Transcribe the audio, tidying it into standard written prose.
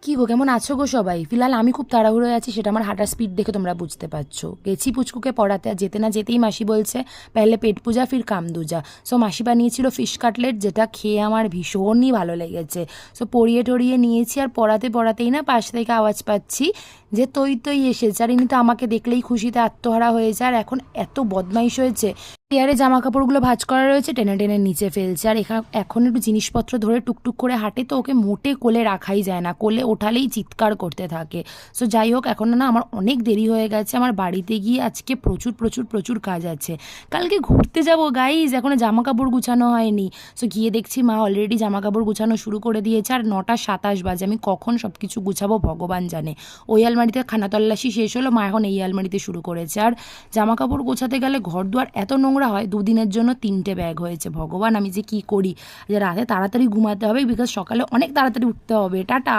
কি গো, কেমন আছো গো সবাই? ফিলহাল আমি খুব তাড়াহুড়োয় আছি, সেটা আমার হাঁটার স্পিড দেখে তোমরা বুঝতে পারছো। গেছি পুচকুকে পড়াতে, আর যেতে না যেতেই মাসি বলছে পেলে পেট পূজা ফির কাম দুজা। সো মাসি বানিয়েছিল ফিশ কাটলেট, যেটা খেয়ে আমার ভীষণই ভালো লেগেছে। সো পড়িয়ে টড়িয়ে নিয়েছি, আর পড়াতে পড়াতেই না পাশ থেকে আওয়াজ পাচ্ছি যে তৈ তৈ এসেছে। আর ইনি তো আমাকে দেখলেই খুশিতে আত্মহারা হয়ে যায়, আর এখন এত বদমাইশ হয়েছে। চেয়ারে জামা কাপড়গুলো ভাঁজ করা রয়েছে, টেনে টেনে নিচে ফেলছে। আর এখন একটু জিনিসপত্র ধরে টুকটুক করে হাঁটে, তো ওকে মোটে কোলে রাখাই যায় না, কোলে ওঠালেই চিৎকার করতে থাকে। সো যাই হোক, এখন না আমার অনেক দেরি হয়ে গেছে, আমার বাড়িতে গিয়ে আজকে প্রচুর প্রচুর প্রচুর কাজ আছে। কালকে ঘুরতে যাব গাইজ, এখনো জামা কাপড় গুছানো হয়নি। সো গিয়ে দেখছি মা অলরেডি জামা কাপড় গুছানো শুরু করে দিয়েছে, আর 9:27 বাজে। আমি কখন সব কিছু গুছাবো ভগবান জানে। ওই আলমারিতে খানা তল্লাশি শেষ হলো, মা এখন এই আলমারিতে শুরু করেছে। আর জামা কাপড় গোছাতে গেলে ঘর দুয়ার এত নোংরা হয়, দুদিনের জন্য 3টে ব্যাগ হয়েছে। ভগবান, আমি যে কি করি। যে রাতে তাড়াতাড়ি ঘুমাতে হবে, বিকজ সকালে অনেক তাড়াতাড়ি উঠতে হবে। টাটা।